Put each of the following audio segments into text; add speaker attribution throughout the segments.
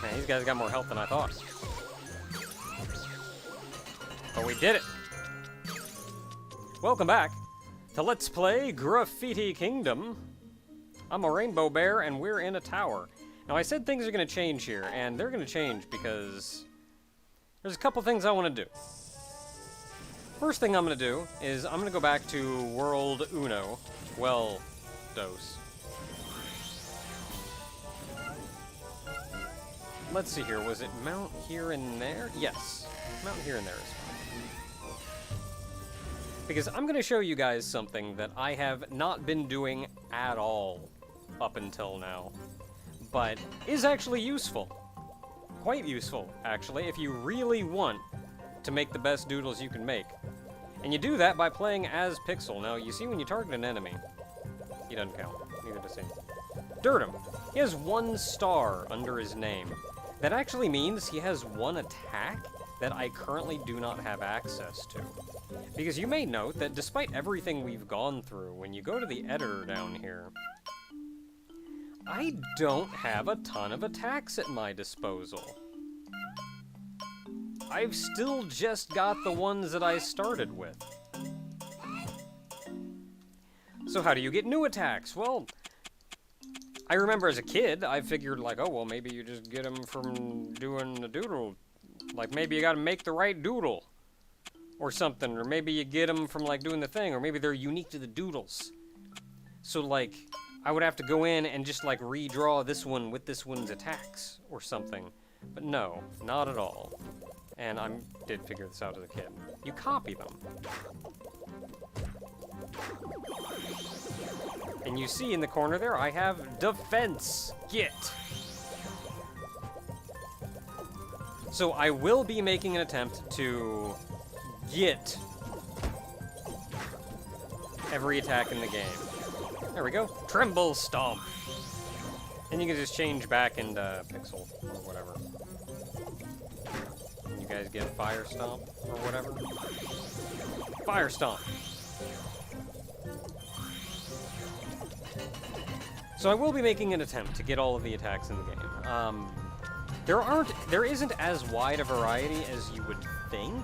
Speaker 1: Man, these guys got more health than I thought. But we did it! Welcome back to Let's Play Graffiti Kingdom. I'm a rainbow bear, and we're in a tower. Now, I said things are going to change here, and they're going to change because there's a couple things I want to do. First thing I'm going to do is I'm going to go back to World Uno. Well, dos. Let's see here. Was it Mount here and there? Yes. Mount here and there is fine. Because I'm going to show you guys something that I have not been doing at all up until now, but is actually useful. Quite useful, actually, if you really want to make the best doodles you can make. And you do that by playing as Pixel. Now, you see when you target an enemy, he doesn't count. Neither does he. Dirtim. He has 1 star under his name. That actually means he has 1 attack that I currently do not have access to. Because you may note that despite everything we've gone through, when you go to the editor down here, I don't have a ton of attacks at my disposal. I've still just got the ones that I started with. So how do you get new attacks? Well, I remember as a kid, I figured like, oh, well, maybe you just get them from doing the doodle. Like, maybe you gotta make the right doodle. Or something. Or maybe you get them from, like, doing the thing. Or maybe they're unique to the doodles. So, like, I would have to go in and just, like, redraw this one with this one's attacks. Or something. But no, not at all. And I did figure this out as a kid. You copy them. And you see in the corner there, I have Defense Get. So I will be making an attempt to get every attack in the game. There we go. Tremble Stomp. And you can just change back into Pixel or whatever. And you guys get Fire Stomp or whatever. Fire Stomp. So I will be making an attempt to get all of the attacks in the game. There isn't as wide a variety as you would think.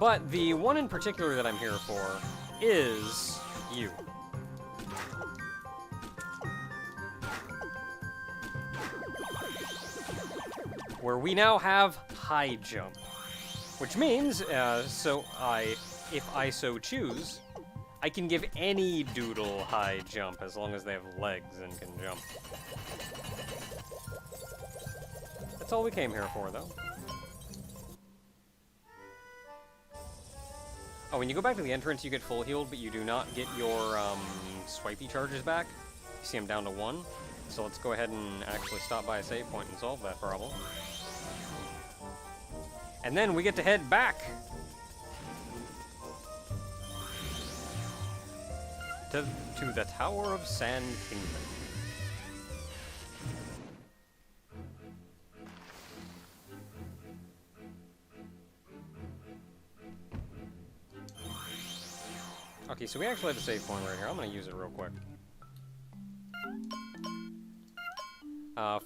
Speaker 1: But the one in particular that I'm here for is you. Where we now have high jump. Which means, if I so choose, I can give any doodle high jump as long as they have legs and can jump. That's all we came here for, though. Oh, when you go back to the entrance, you get full healed, but you do not get your swipey charges back. You see them down to 1. So let's go ahead and actually stop by a save point and solve that problem. And then we get to head back to the Tower of Sand Kingdom. Okay, so we actually have a save point right here. I'm going to use it real quick.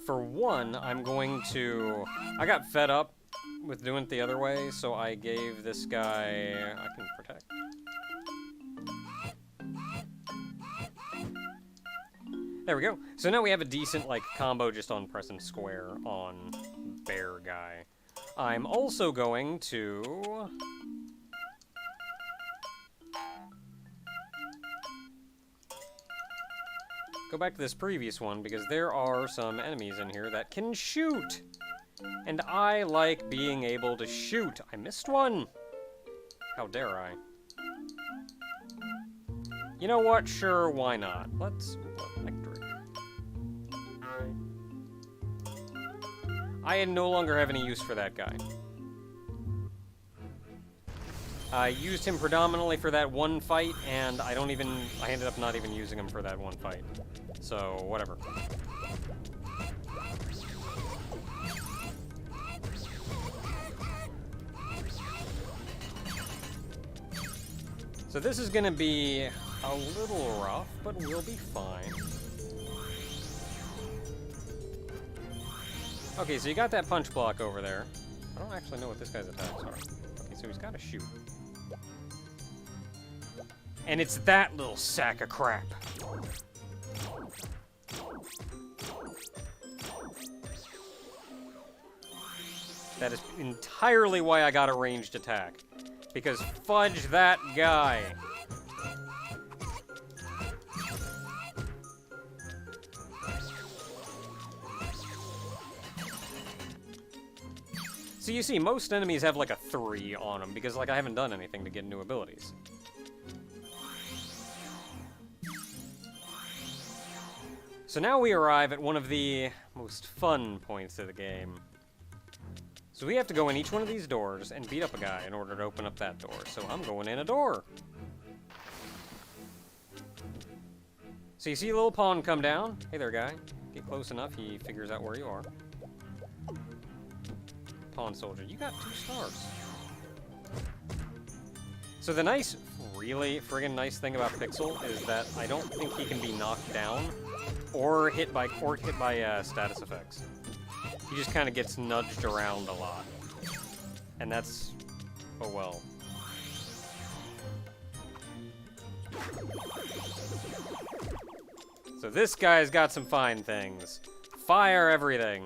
Speaker 1: For one, I'm going to... I got fed up with doing it the other way, so I gave this guy... I can protect. There we go. So now we have a decent, like, combo just on pressing square on bear guy. I'm also going to... go back to this previous one, because there are some enemies in here that can shoot! And I like being able to shoot. I missed one! How dare I? You know what? Sure, why not? Let's... electric. I no longer have any use for that guy. I used him predominantly for that one fight, and I ended up not even using him for that one fight. So, whatever. So this is gonna be a little rough, but we'll be fine. Okay, so you got that punch block over there. I don't actually know what this guy's attacks are. Okay, so he's got to shoot. And it's that little sack of crap. That is entirely why I got a ranged attack. Because fudge that guy. So you see, most enemies have like a 3 on them, because like I haven't done anything to get new abilities. So now we arrive at one of the most fun points of the game. So we have to go in each one of these doors and beat up a guy in order to open up that door. So I'm going in a door. So you see a little pawn come down. Hey there, guy. Get close enough, he figures out where you are. Pawn soldier, you got 2 stars. So the nice, really friggin' nice thing about Pixel is that I don't think he can be knocked down or hit by status effects. He just kind of gets nudged around a lot. And that's, oh well. So this guy's got some fine things. Fire everything.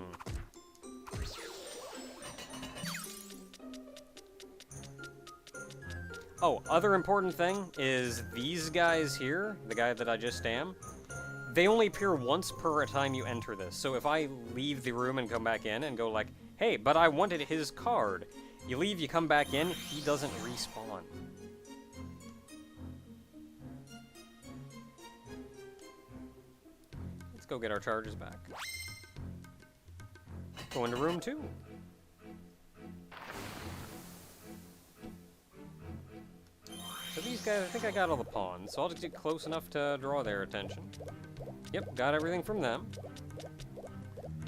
Speaker 1: Oh, other important thing is these guys here, the guy that I just am, they only appear once per time you enter this. So if I leave the room and come back in and go like, hey, but I wanted his card. You leave, you come back in, he doesn't respawn. Let's go get our charges back. Go into room 2. So these guys, I think I got all the pawns, so I'll just get close enough to draw their attention. Yep, got everything from them.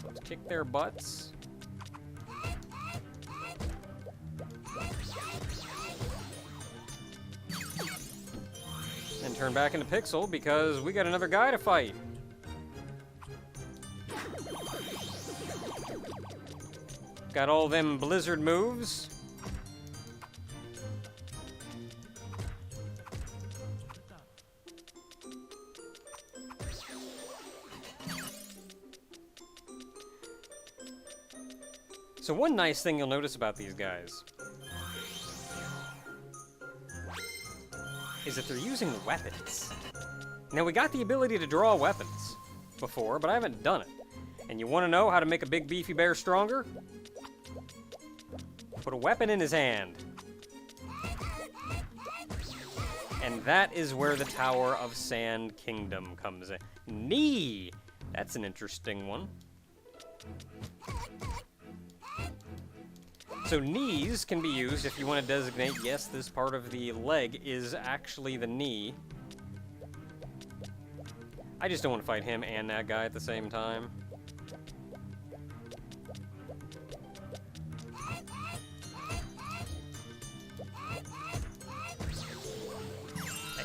Speaker 1: Let's kick their butts. And turn back into Pixel because we got another guy to fight. Got all them blizzard moves. So one nice thing you'll notice about these guys is that they're using weapons. Now, we got the ability to draw weapons before, but I haven't done it. And you want to know how to make a big beefy bear stronger? Put a weapon in his hand. And that is where the Tower of Sand Kingdom comes in. Knee! That's an interesting one. So knees can be used if you want to designate, yes, this part of the leg is actually the knee. I just don't want to fight him and that guy at the same time.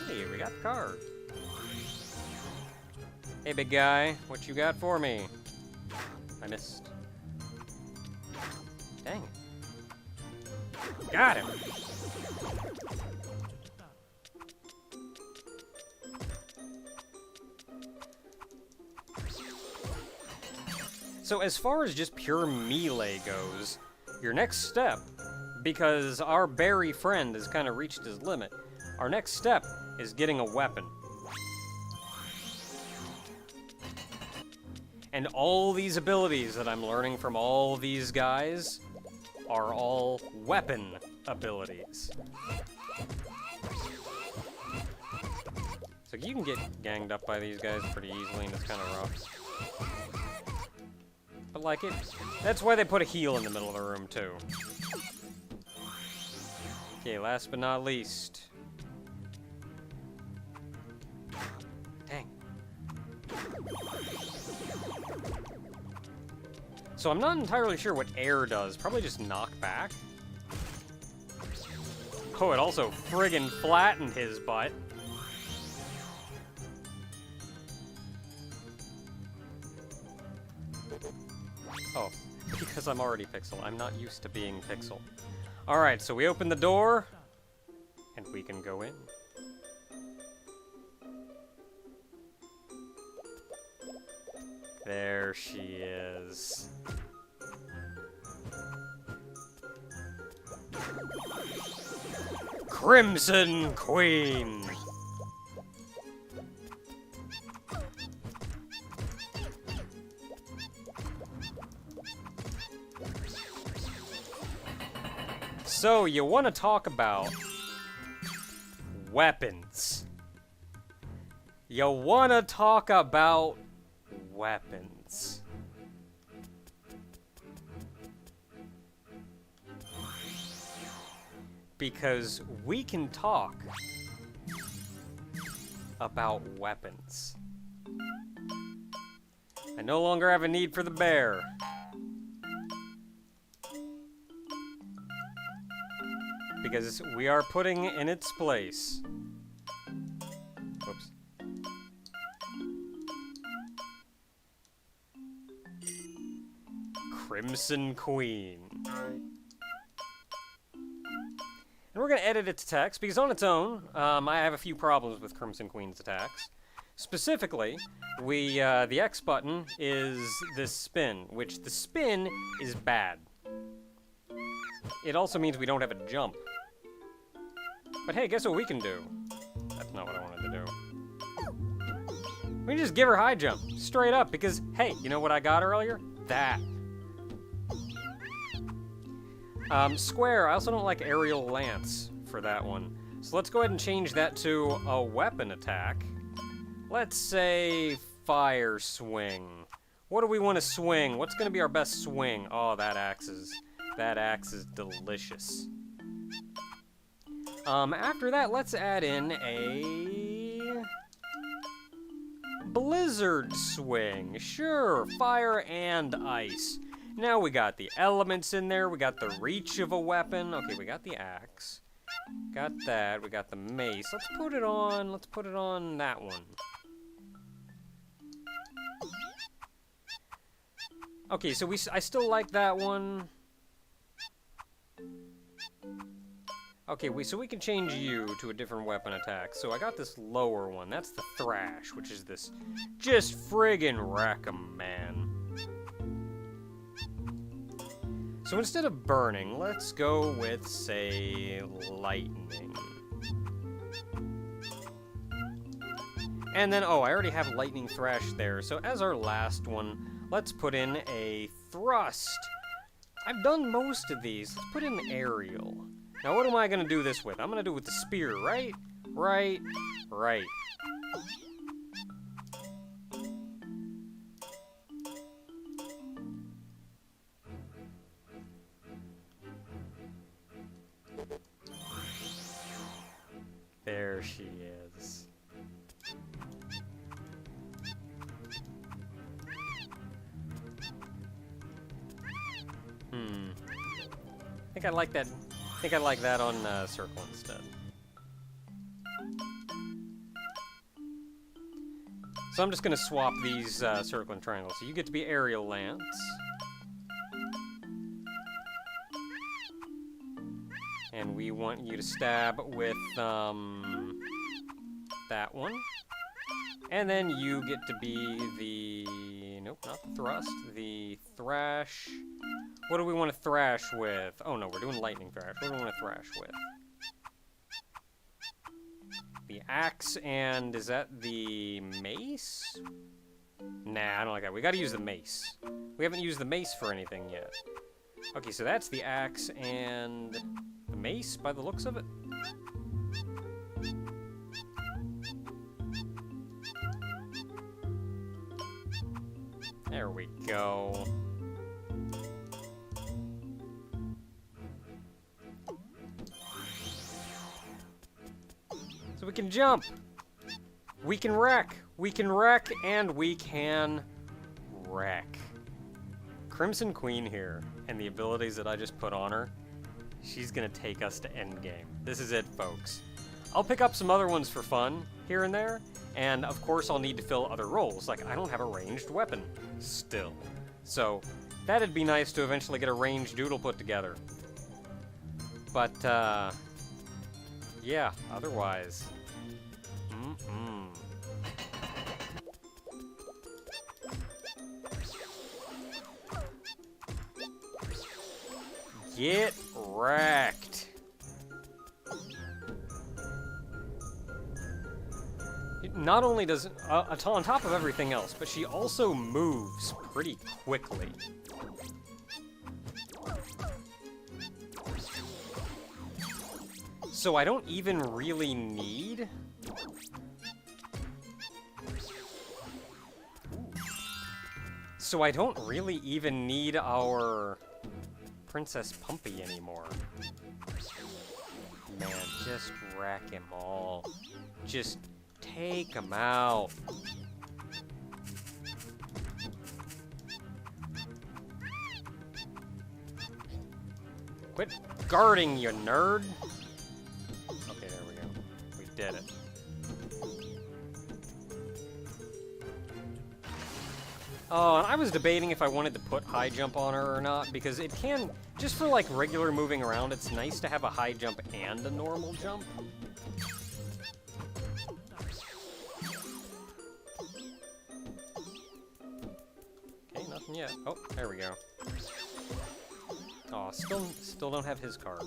Speaker 1: Hey, we got the card. Hey, big guy, what you got for me? I missed. Dang it. Got him! So as far as just pure melee goes, your next step, because our berry friend has kind of reached his limit, our next step is getting a weapon. And all these abilities that I'm learning from all these guys are all weapon abilities. So you can get ganged up by these guys pretty easily, and it's kind of rough. But like it, that's why they put a heal in the middle of the room too. Okay, last but not least. Dang. So I'm not entirely sure what air does. Probably just knock back. Oh, it also friggin' flattened his butt. Oh. because I'm already Pixel. I'm not used to being Pixel. Alright, so we open the door, and we can go in. There she is. Crimson Queen! So, you want to talk about weapons. You want to talk about weapons. Because we can talk about weapons. I no longer have a need for the bear. Because we are putting in its place. Whoops. Crimson Queen. And we're going to edit its attacks, because on its own, I have a few problems with Crimson Queen's attacks. Specifically, the X button is this spin, which the spin is bad. It also means we don't have a jump. But hey, guess what we can do? That's not what I wanted to do. We can just give her high jump, straight up, because, hey, you know what I got earlier? That. Square, I also don't like aerial lance for that one. So let's go ahead and change that to a weapon attack. Let's say fire swing. What do we want to swing? What's going to be our best swing? Oh, that axe is delicious. After that, let's add in a blizzard swing. Sure, fire and ice. Now we got the elements in there, we got the reach of a weapon. Okay, we got the axe. Got that, we got the mace. Let's put it on that one. Okay, so I still like that one. Okay, so we can change you to a different weapon attack. So I got this lower one. That's the thrash, which is this just friggin' wreck 'em, man. So instead of burning, let's go with, say, lightning. And then, oh, I already have lightning thrash there. So as our last one, let's put in a thrust. I've done most of these. Let's put in aerial. Now, what am I going to do this with? I'm going to do it with the spear, right? Right. There she is. I think I like that. I think I like that on circle instead. So I'm just gonna swap these circle and triangle. So you get to be aerial lance. And we want you to stab with that one. And then you get to be the... Nope, not the thrust. The thrash. What do we want to thrash with? Oh no, we're doing lightning thrash. What do we want to thrash with? The axe and... Is that the mace? Nah, I don't like that. We gotta use the mace. We haven't used the mace for anything yet. Okay, so that's the axe and... the mace, by the looks of it. There we go. So we can jump. We can wreck. We can wreck, and we can wreck. Crimson Queen here, and the abilities that I just put on her, she's gonna take us to endgame. This is it, folks. I'll pick up some other ones for fun, here and there, and of course I'll need to fill other roles, like I don't have a ranged weapon, still. So, That'd be nice to eventually get a ranged Doodle put together. But, yeah, otherwise... Get wrecked. Not only does on top of everything else, but she also moves pretty quickly. So I don't even really need... So I don't really even need our Princess Pumpy anymore. Man, just wreck him all. Just take him out. Quit guarding, you nerd. Okay, there we go. We did it. Oh, and I was debating if I wanted to put high jump on her or not, because it can, just for like regular moving around, it's nice to have a high jump and a normal jump. Okay, nothing yet. Oh, there we go. Oh, still don't have his card.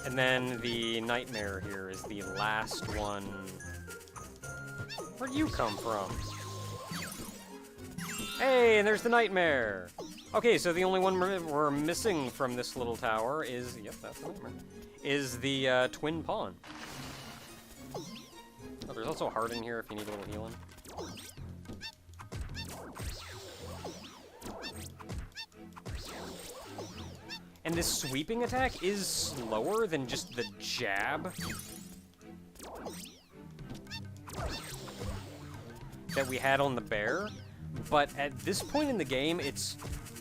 Speaker 1: And then the Nightmare here is the last one. Where'd you come from? Hey, and there's the Nightmare! Okay, so the only one we're missing from this little tower is... Yep, that's the Nightmare. Is the Twin Pawn. Oh, there's also a heart in here if you need a little healing. And this sweeping attack is slower than just the jab that we had on the bear. But at this point in the game,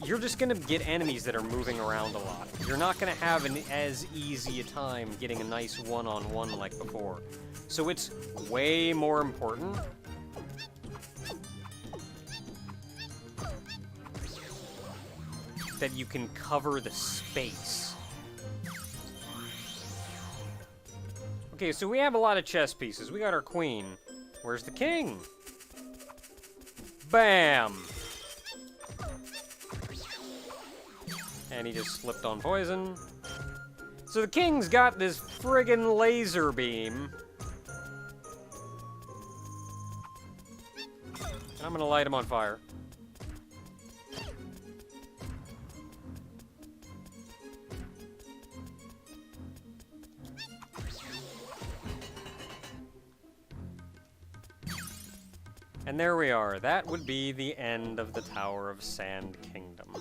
Speaker 1: you're just gonna get enemies that are moving around a lot. You're not gonna have as easy a time getting a nice one-on-one like before. So it's way more important that you can cover the space. Okay, so we have a lot of chess pieces. We got our queen. Where's the king? Bam! And he just slipped on poison. So the king's got this friggin' laser beam. And I'm gonna light him on fire. And there we are. That would be the end of the Tower of Sand Kingdom.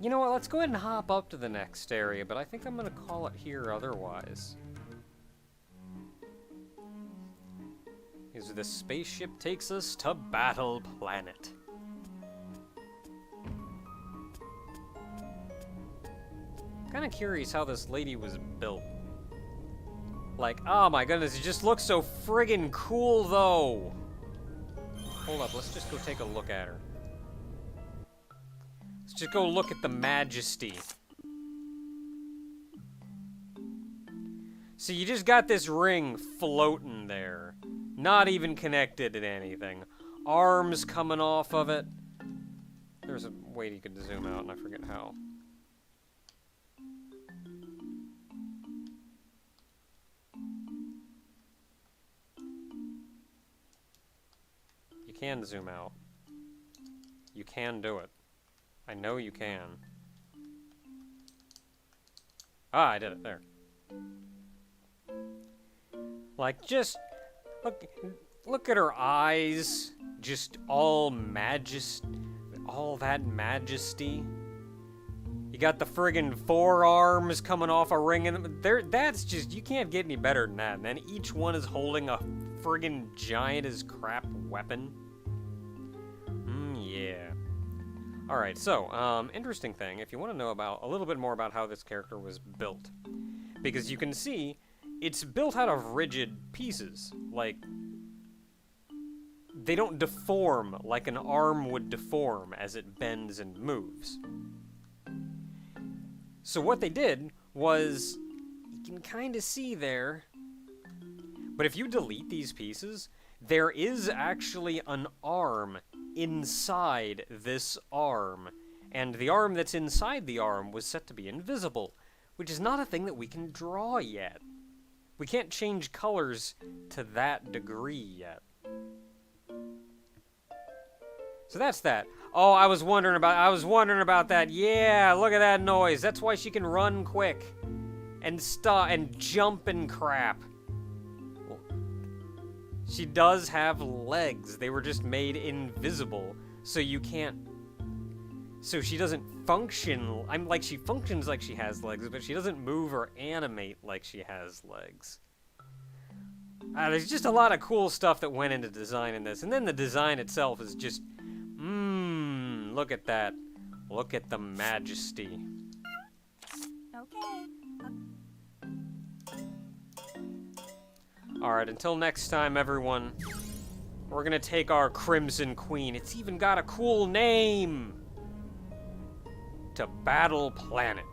Speaker 1: You know what? Let's go ahead and hop up to the next area, but I think I'm going to call it here otherwise. As the spaceship takes us to Battle Planet. Kind of curious how this lady was built. Like, oh my goodness, it just looks so friggin' cool, though. Hold up, let's just go take a look at her. Let's just go look at the majesty. So you just got this ring floating there. Not even connected to anything. Arms coming off of it. There's a way you could zoom out, and I forget how. You can zoom out. You can do it. I know you can. Ah, I did it. There. Like, just... Look at her eyes. Just all all that majesty. You got the friggin' forearms coming off a ring, and that's just... You can't get any better than that. And then each one is holding a friggin' giant as crap weapon. Yeah. Alright, so, interesting thing, if you want to know about a little bit more about how this character was built. Because you can see, it's built out of rigid pieces. Like, they don't deform like an arm would deform as it bends and moves. So what they did was, you can kind of see there, but if you delete these pieces, there is actually an arm inside this arm, and the arm that's inside the arm was set to be invisible, which is not a thing that we can draw yet. We can't change colors to that degree yet. So that's that. Oh, I was wondering about that. Yeah, look at that noise. That's why she can run quick and stop and jump and crap. Well, she does have legs. They were just made invisible, so you can't. So she doesn't function. She functions like she has legs, but she doesn't move or animate like she has legs. There's just a lot of cool stuff that went into designing this, and then the design itself is just, look at that. Look at the majesty.
Speaker 2: Okay.
Speaker 1: Alright, until next time, everyone, we're gonna take our Crimson Queen. It's even got a cool name! To Battle Planet.